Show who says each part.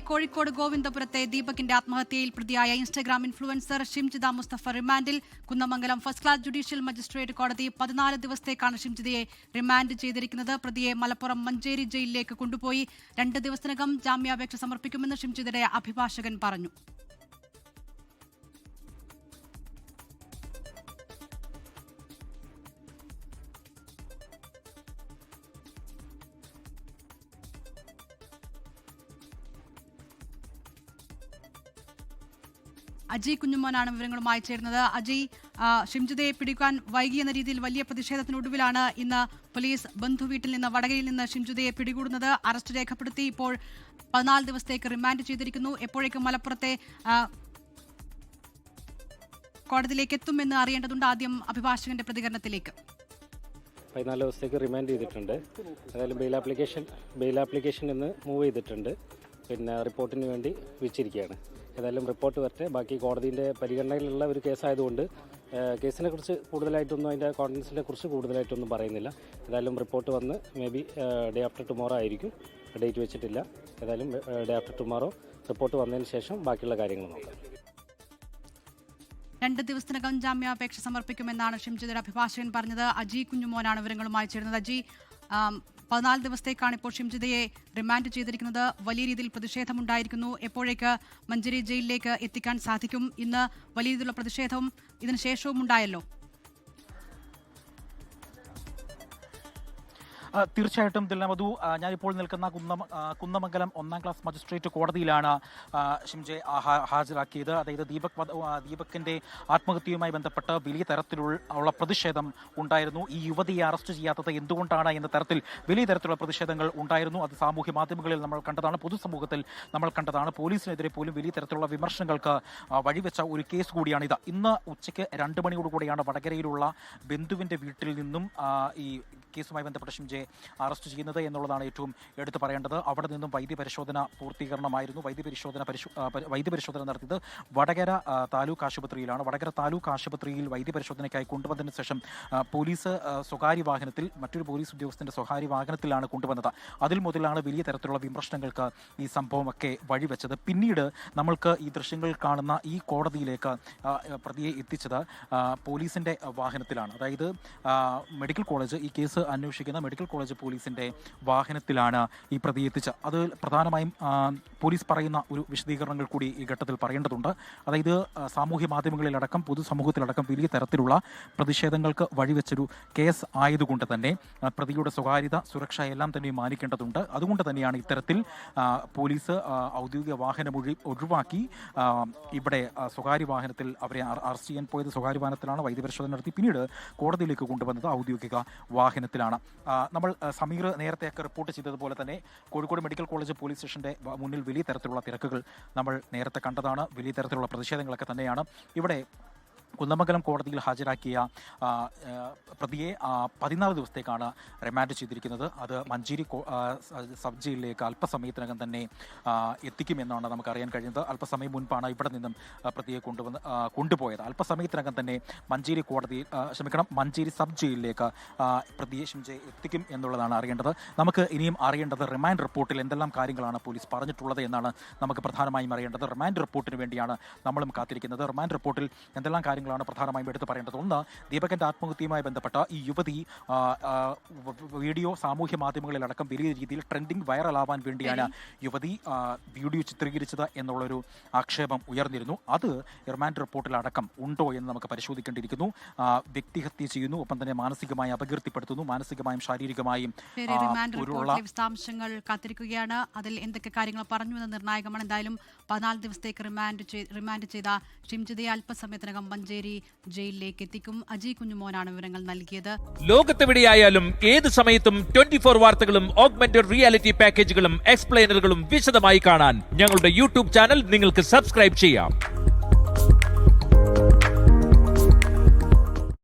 Speaker 1: കോഴിക്കോട് ഗോവിന്ദപുരത്തെ ദീപകിന്റെ ആത്മഹത്യയിൽ പ്രതിയായ Instagram influencer Shimjitha Mustafa റിമാൻഡിൽ. Kunnamangalam first class judicial magistrate കോടതി 14 ദിവസത്തേക്കാണ് ഷിംജിതയെ റിമാൻഡ് ചെയ്തിരിക്കുന്നത്. പ്രതിയെ മലപ്പുറം മഞ്ചേരി ജയിലിലേക്ക് കൊണ്ടുപോയി 2 ദിവസത്തിനകം ജാമ്യാപേക്ഷ സമർപ്പിക്കുമെന്ന് ഷിംജിതയുടെ അഭിഭാഷകൻ പറഞ്ഞു. അജയ് കുഞ്ഞുമോനാണ് വിവരങ്ങളുമായി ചേരുന്നത്. അജയ്, ഷിംജിതയെ പിടിക്കാൻ വൈകിയെന്ന രീതിയിൽ വലിയ പ്രതിഷേധത്തിനൊടുവിലാണ് ഇന്ന് പോലീസ് ബന്ധുവീട്ടിൽ നിന്ന് വടകരയിൽ നിന്ന് ഷിംജിതയെ പിടികൂടുന്നത്. അറസ്റ്റ് രേഖപ്പെടുത്തി ഇപ്പോൾ 14 ദിവസത്തേക്ക് റിമാൻഡ് ചെയ്തിരിക്കുന്നു. എപ്പോഴേക്കും മലപ്പുറത്തെ കോടതിയിലേക്ക് എത്തുമെന്ന് അറിയേണ്ടതുണ്ട്. ആദ്യം അഭിഭാഷകന്റെ പ്രതികരണത്തിലേക്ക്.
Speaker 2: 14 ദിവസത്തേക്ക് റിമാൻഡ് ചെയ്തിട്ടുണ്ട്. ഏതായാലും ബെയിൽ ആപ്ലിക്കേഷൻ ഇന്ന് മൂവ് ചെയ്തിട്ടുണ്ട്. പിന്നെ റിപ്പോർട്ടിന് വേണ്ടി വെച്ചിരിക്കുകയാണ്. ഏതായാലും റിപ്പോർട്ട് വരട്ടെ. ബാക്കി കോടതിൻ്റെ പരിഗണനയിലുള്ള ഒരു കേസായതുകൊണ്ട് കേസിനെ കുറിച്ച് കൂടുതലായിട്ടൊന്നും, അതിൻ്റെ കോണ്ടൻസിനെ കുറിച്ച് കൂടുതലായിട്ടൊന്നും പറയുന്നില്ല. ഏതായാലും റിപ്പോർട്ട് വന്ന് may be day after tomorrow ആയിരിക്കും. ഡേറ്റ് വെച്ചിട്ടില്ല. ഏതായാലും ഡേ ആഫ്റ്റർ ടുമോറോ റിപ്പോർട്ട് വന്നതിന് ശേഷം ബാക്കിയുള്ള കാര്യങ്ങൾ നോക്കാം.
Speaker 1: 2 ദിവസത്തിനകം ജാമ്യാപേക്ഷ സമർപ്പിക്കുമെന്നാണ് ഷിംജിതയുടെ അഭിഭാഷകൻ പറഞ്ഞത്. അജയ് കുഞ്ഞുമോനാണ് വിവരങ്ങളുമായി ചേരുന്നത്. അജയ്, 14 ദിവസത്തേക്കാണ് ഇപ്പോൾ ഷിംജിതയെ റിമാൻഡ് ചെയ്തിരിക്കുന്നത്. വലിയ രീതിയിൽ പ്രതിഷേധമുണ്ടായിരിക്കുന്നു. എപ്പോഴേക്ക് മഞ്ചേരി ജയിലിലേക്ക് എത്തിക്കാൻ സാധിക്കും? ഇന്ന് വലിയ രീതിയിലുള്ള പ്രതിഷേധവും ഇതിന് ശേഷവും ഉണ്ടായല്ലോ.
Speaker 3: തീർച്ചയായിട്ടും ദിൽനമധു, ഞാനിപ്പോൾ നിൽക്കുന്ന കുന്നമംഗലം 1ാം ക്ലാസ് മജിസ്ട്രേറ്റ് കോടതിയിലാണ് ഷിംജയെ ഹാജരാക്കിയത്. അതായത് ദീപകിന്റെ ആത്മഹത്യയുമായി ബന്ധപ്പെട്ട് വലിയ തരത്തിലുള്ള പ്രതിഷേധം ഉണ്ടായിരുന്നു. ഈ യുവതിയെ അറസ്റ്റ് ചെയ്യാത്തത് എന്തുകൊണ്ടാണ് എന്ന തരത്തിൽ വലിയ തരത്തിലുള്ള പ്രതിഷേധങ്ങൾ ഉണ്ടായിരുന്നു. അത് സാമൂഹ്യ മാധ്യമങ്ങളിൽ നമ്മൾ കണ്ടതാണ്, പൊതുസമൂഹത്തിൽ നമ്മൾ കണ്ടതാണ്. പോലീസിനെതിരെ പോലും വലിയ തരത്തിലുള്ള വിമർശനങ്ങൾക്ക് വഴിവെച്ച ഒരു കേസ് കൂടിയാണിത്. ഇന്ന് ഉച്ചയ്ക്ക് 2 മണിയോടുകൂടിയാണ് വടകരയിലുള്ള ബന്ധുവിന്റെ വീട്ടിൽ നിന്നും ഈ കേസുമായി ബന്ധപ്പെട്ട ഷിംജയെ അറസ്റ്റ് ചെയ്യുന്നത് എന്നുള്ളതാണ് ഏറ്റവും എടുത്തു പറയേണ്ടത്. അവിടെ നിന്നും വൈദ്യപരിശോധന പൂർത്തീകരണമായിരുന്നു. വൈദ്യപരിശോധന നടത്തിയത് വടകര താലൂക്ക് ആശുപത്രിയിലാണ്. വടകര താലൂക്ക് ആശുപത്രിയിൽ വൈദ്യപരിശോധനയ്ക്കായി കൊണ്ടുവന്നതിന് ശേഷം പോലീസ് സ്വകാര്യ വാഹനത്തിൽ, മറ്റൊരു പോലീസ് ഉദ്യോഗസ്ഥന്റെ സ്വകാര്യ വാഹനത്തിലാണ് കൊണ്ടുവന്നത്. അതിൽ മുതലാണ് വലിയ തരത്തിലുള്ള വിമർശനങ്ങൾക്ക് ഈ സംഭവമൊക്കെ വഴിവെച്ചത്. പിന്നീട് നമ്മൾക്ക് ഈ ദൃശ്യങ്ങളിൽ കാണുന്ന ഈ കോടതിയിലേക്ക് പ്രതിയെ എത്തിച്ചത് പോലീസിന്റെ വാഹനത്തിലാണ്. അതായത് മെഡിക്കൽ കോളേജ്, ഈ കേസ് അന്വേഷിക്കുന്ന മെഡിക്കൽ കോളേജ് പോലീസിന്റെ വാഹനത്തിലാണ് ഈ പ്രതിയെ എത്തിച്ചത്. അത് പ്രധാനമായും പോലീസ് പറയുന്ന ഒരു വിശദീകരണങ്ങൾ കൂടി ഈ ഘട്ടത്തിൽ പറയേണ്ടതുണ്ട്. അതായത് സാമൂഹ്യ മാധ്യമങ്ങളിലടക്കം പൊതുസമൂഹത്തിലടക്കം വലിയ തരത്തിലുള്ള പ്രതിഷേധങ്ങൾക്ക് വഴിവെച്ചൊരു കേസ് ആയതുകൊണ്ട് തന്നെ പ്രതിയുടെ സ്വകാര്യത, സുരക്ഷ എല്ലാം തന്നെ മാനിക്കേണ്ടതുണ്ട്. അതുകൊണ്ട് തന്നെയാണ് ഇത്തരത്തിൽ പോലീസ് ഔദ്യോഗിക വാഹനം ഒഴിവാക്കി ഇവിടെ സ്വകാര്യ വാഹനത്തിൽ അവരെ അറസ്റ്റ് ചെയ്യാൻ പോയത്. സ്വകാര്യ വാഹനത്തിലാണ് വൈദ്യപരിശോധന നടത്തി പിന്നീട് കോടതിയിലേക്ക് കൊണ്ടുവന്നത് ഔദ്യോഗിക വാഹനത്തിലാണ്. നമ്മൾ സമീർ നേരത്തെയൊക്കെ റിപ്പോർട്ട് ചെയ്തതുപോലെ തന്നെ കോഴിക്കോട് മെഡിക്കൽ കോളേജ് പോലീസ് സ്റ്റേഷന്റെ മുന്നിൽ വലിയ തരത്തിലുള്ള തിരക്കുകൾ നമ്മൾ നേരത്തെ കണ്ടതാണ്. വലിയ തരത്തിലുള്ള പ്രതിഷേധങ്ങളൊക്കെ തന്നെയാണ്. ഇവിടെ കുന്നമംഗലം കോടതിയിൽ ഹാജരാക്കിയ പ്രതിയെ 14 ദിവസത്തേക്കാണ് റിമാൻഡ് ചെയ്തിരിക്കുന്നത്. അത് മഞ്ചേരി സബ് ജയിലിലേക്ക് അല്പസമയത്തിനകം തന്നെ എത്തിക്കുമെന്നാണ് നമുക്കറിയാൻ കഴിയുന്നത്. അല്പസമയം മുൻപാണ് ഇവിടെ നിന്നും പ്രതിയെ കൊണ്ടുപോയത്. അല്പസമയത്തിനകം തന്നെ മഞ്ചേരി സബ് ജയിലിലേക്ക് പ്രതിയെ ഷിംജയെ എത്തിക്കും എന്നുള്ളതാണ് അറിയേണ്ടത്. നമുക്ക് ഇനിയും അറിയേണ്ടത് റിമാൻഡ് റിപ്പോർട്ടിൽ എന്തെല്ലാം കാര്യങ്ങളാണ് പോലീസ് പറഞ്ഞിട്ടുള്ളത് എന്നാണ് നമുക്ക് പ്രധാനമായും അറിയേണ്ടത്. റിമാൻഡ് റിപ്പോർട്ടിന് വേണ്ടിയാണ് നമ്മളും കാത്തിരിക്കുന്നത്. റിമാൻഡ് റിപ്പോർട്ടിൽ എന്തെല്ലാം കാര്യങ്ങളാണ് പ്രധാനമായും എടുത്തു പറയേണ്ടത്? ഒന്ന്, ദീപകിന്റെ ആത്മഹത്യയുമായി ബന്ധപ്പെട്ട ഈ യുവതി വീഡിയോ സാമൂഹ്യ മാധ്യമങ്ങളിലടക്കം വലിയ രീതിയിൽ ട്രെൻഡിങ് വൈറലാവാൻ വേണ്ടിയാണ് യുവതി വീഡിയോ ചിത്രീകരിച്ചത് എന്നുള്ളൊരു ആക്ഷേപം ഉയർന്നിരുന്നു. അത് റിമാൻഡ് റിപ്പോർട്ടിലടക്കം ഉണ്ടോ എന്ന് നമുക്ക് പരിശോധിക്കേണ്ടിയിരിക്കുന്നു. വ്യക്തിഹത്യ ചെയ്യുന്നു, ഒപ്പം തന്നെ മാനസികമായി അപകീർത്തിപ്പെടുത്തുന്നു, മാനസികമായും ശാരീരികമായും
Speaker 1: വിശദാംശങ്ങൾ കാത്തിരിക്കുകയാണ്. അതിൽ എന്തൊക്കെ കാര്യങ്ങൾ പറഞ്ഞു എന്ന് നിർണായകമാണ്. എന്തായാലും 14 ദിവസത്തേക്ക് റിമാൻഡ് ചെയ്ത ഷിംജിതയെ അല്പസമയത്തിനകം മഞ്ചേരി ജയിലിലേക്ക് എത്തിക്കും. അജയ് കുഞ്ഞുമോനാണ് വിവരങ്ങൾ നൽകിയത്.
Speaker 4: ലോകത്തെവിടെയായാലും ഏത് സമയത്തും 24 വാർത്തകളും ഓഗ്മെന്റഡ് റിയാലിറ്റി പാക്കേജുകളും എക്സ്പ്ലെയിനറുകളും വിശദമായി കാണാൻ ഞങ്ങളുടെ യൂട്യൂബ് ചാനൽ നിങ്ങൾക്ക് സബ്സ്ക്രൈബ് ചെയ്യാം.